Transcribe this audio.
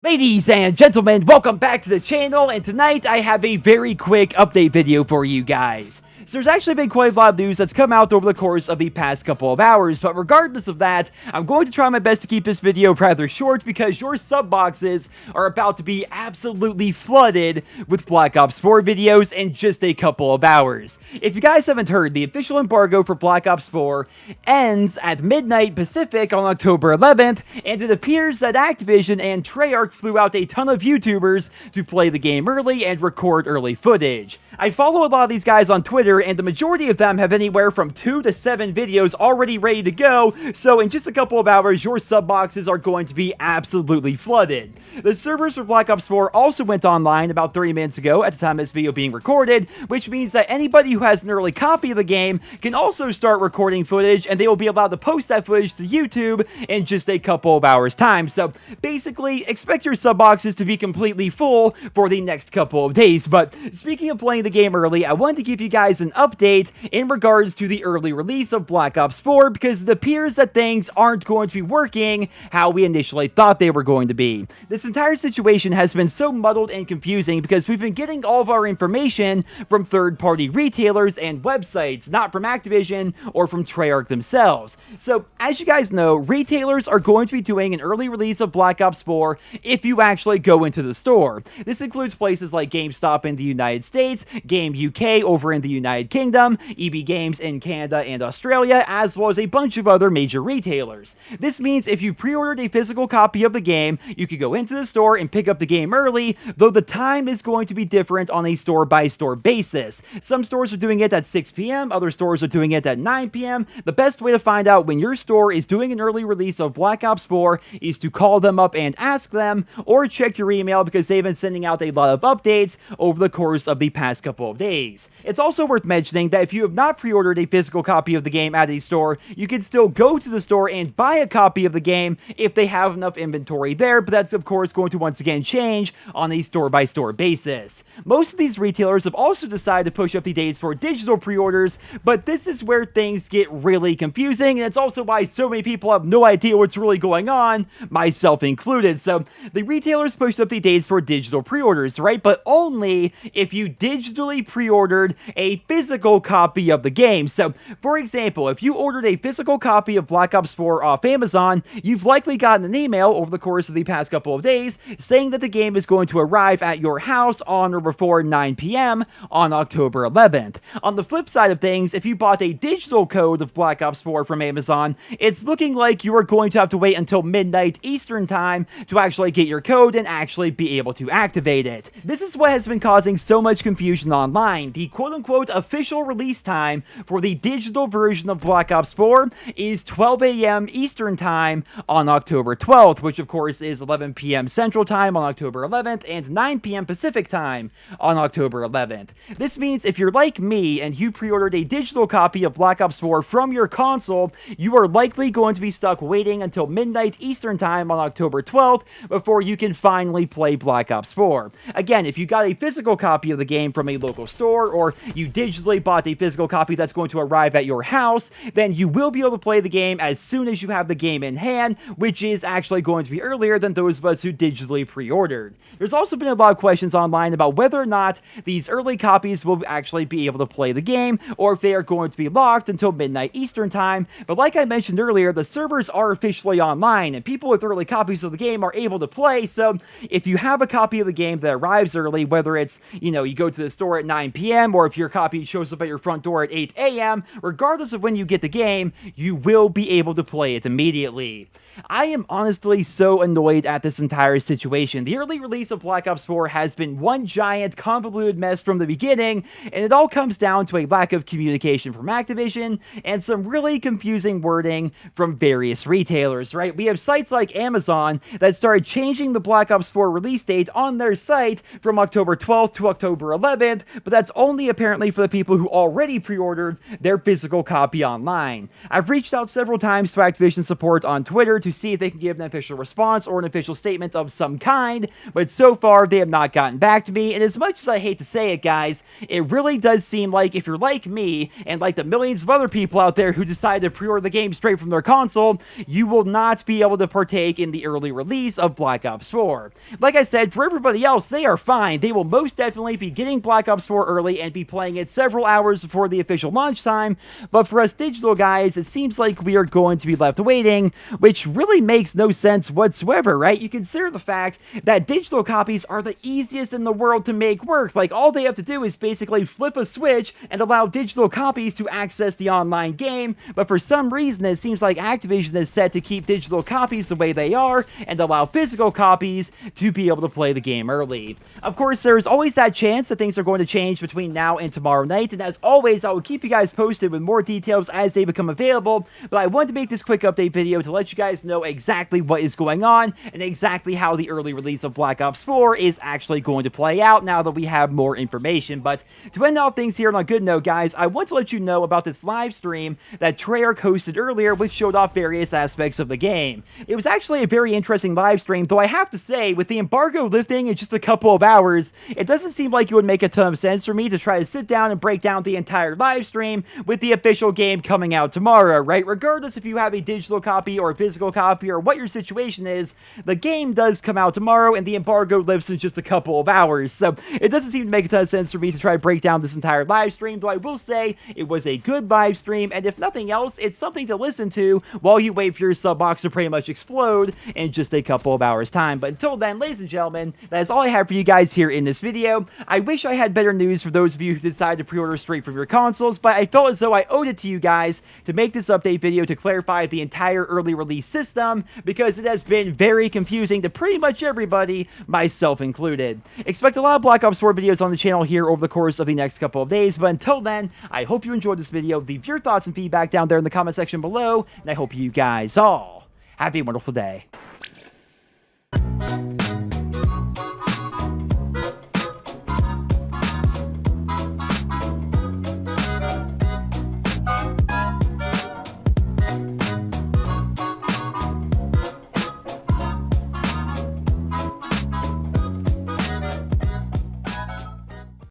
Ladies and gentlemen, welcome back to the channel, and tonight I have a very quick update video for you guys. So there's actually been quite a lot of news that's come out over the course of the past couple of hours, but regardless of that, I'm going to try my best to keep this video rather short because your sub boxes are about to be absolutely flooded with Black Ops 4 videos in just a couple of hours. If you guys haven't heard, the official embargo for Black Ops 4 ends at midnight Pacific on October 11th, and it appears that Activision and Treyarch flew out a ton of YouTubers to play the game early and record early footage. I follow a lot of these guys on Twitter, and the majority of them have anywhere from 2 to 7 videos already ready to go, so in just a couple of hours, your sub boxes are going to be absolutely flooded. The servers for Black Ops 4 also went online about 30 minutes ago at the time of this video being recorded, which means that anybody who has an early copy of the game can also start recording footage, and they will be allowed to post that footage to YouTube in just a couple of hours time. So basically, expect your sub boxes to be completely full for the next couple of days. But speaking of playing the game early, I wanted to give you guys an update in regards to the early release of Black Ops 4 because it appears that things aren't going to be working how we initially thought they were going to be. This entire situation has been so muddled and confusing because we've been getting all of our information from third-party retailers and websites, not from Activision or from Treyarch themselves. So, as you guys know, retailers are going to be doing an early release of Black Ops 4 if you actually go into the store. This includes places like GameStop in the United States, Game UK over in the United Kingdom, EB Games in Canada and Australia, as well as a bunch of other major retailers. This means if you pre-ordered a physical copy of the game, you could go into the store and pick up the game early, though the time is going to be different on a store-by-store basis. Some stores are doing it at 6 p.m., other stores are doing it at 9 p.m. The best way to find out when your store is doing an early release of Black Ops 4 is to call them up and ask them, or check your email because they've been sending out a lot of updates over the course of the past couple of days. It's also worth mentioning that if you have not pre-ordered a physical copy of the game at a store, you can still go to the store and buy a copy of the game if they have enough inventory there, but that's of course going to once again change on a store-by-store basis. Most of these retailers have also decided to push up the dates for digital pre-orders, but this is where things get really confusing, and it's also why so many people have no idea what's really going on, myself included. So the retailers pushed up the dates for digital pre-orders, right? But only if you digitally pre-ordered a physical copy of the game. So, for example, if you ordered a physical copy of Black Ops 4 off Amazon, you've likely gotten an email over the course of the past couple of days saying that the game is going to arrive at your house on or before 9 p.m. on October 11th. On the flip side of things, if you bought a digital code of Black Ops 4 from Amazon, it's looking like you are going to have to wait until midnight Eastern time to actually get your code and actually be able to activate it. This is what has been causing so much confusion online. The quote-unquote official release time for the digital version of Black Ops 4 is 12 a.m. Eastern time on October 12th, which of course is 11 p.m. Central time on October 11th and 9 p.m. Pacific time on October 11th. This means if you're like me and you pre-ordered a digital copy of Black Ops 4 from your console, you are likely going to be stuck waiting until midnight Eastern time on October 12th before you can finally play Black Ops 4. Again, if you got a physical copy of the game from a local store, or you digitally bought a physical copy that's going to arrive at your house, then you will be able to play the game as soon as you have the game in hand, which is actually going to be earlier than those of us who digitally pre-ordered. There's also been a lot of questions online about whether or not these early copies will actually be able to play the game, or if they are going to be locked until midnight Eastern time, but like I mentioned earlier, the servers are officially online, and people with early copies of the game are able to play, so if you have a copy of the game that arrives early, whether it's, you go to the store at 9 p.m., or if your copy shows up at your front door at 8 a.m., regardless of when you get the game, you will be able to play it immediately. I am honestly so annoyed at this entire situation. The early release of Black Ops 4 has been one giant convoluted mess from the beginning, and it all comes down to a lack of communication from Activision and some really confusing wording from various retailers, right? We have sites like Amazon that started changing the Black Ops 4 release date on their site from October 12th to October 11th, with, but that's only apparently for the people who already pre-ordered their physical copy online. I've reached out several times to Activision support on Twitter to see if they can give an official response or an official statement of some kind, but so far they have not gotten back to me, and as much as I hate to say it, guys, it really does seem like if you're like me, and like the millions of other people out there who decide to pre-order the game straight from their console, you will not be able to partake in the early release of Black Ops 4. Like I said, for everybody else, they are fine. They will most definitely be getting Black Ops 4 early and be playing it several hours before the official launch time, but for us digital guys, it seems like we are going to be left waiting, which really makes no sense whatsoever, right? You consider the fact that digital copies are the easiest in the world to make work. Like, all they have to do is basically flip a switch and allow digital copies to access the online game, but for some reason, it seems like Activision is set to keep digital copies the way they are and allow physical copies to be able to play the game early. Of course, there's always that chance that things are going to change between now and tomorrow night, and as always, I will keep you guys posted with more details as they become available, but I wanted to make this quick update video to let you guys know exactly what is going on and exactly how the early release of Black Ops 4 is actually going to play out now that we have more information. But to end all things here on a good note, guys, I want to let you know about this live stream that Treyarch hosted earlier, which showed off various aspects of the game. It was actually a very interesting live stream, though I have to say, with the embargo lifting in just a couple of hours, it doesn't seem like it would make a ton of sense for me to try to sit down and break down the entire live stream with the official game coming out tomorrow, right? Regardless if you have a digital copy or a physical copy or what your situation is, the game does come out tomorrow and the embargo lifts in just a couple of hours, so it doesn't seem to make a ton of sense for me to try to break down this entire live stream, though I will say it was a good live stream, and if nothing else, it's something to listen to while you wait for your sub box to pretty much explode in just a couple of hours time. But until then, ladies and gentlemen, that is all I have for you guys here in this video. I wish I had better news for those of you who decide to pre-order straight from your consoles, but I felt as though I owed it to you guys to make this update video to clarify the entire early release system, because it has been very confusing to pretty much everybody, myself included. Expect a lot of Black Ops 4 videos on the channel here over the course of the next couple of days, but until then, I hope you enjoyed this video. Leave your thoughts and feedback down there in the comment section below, and I hope you guys all have a wonderful day.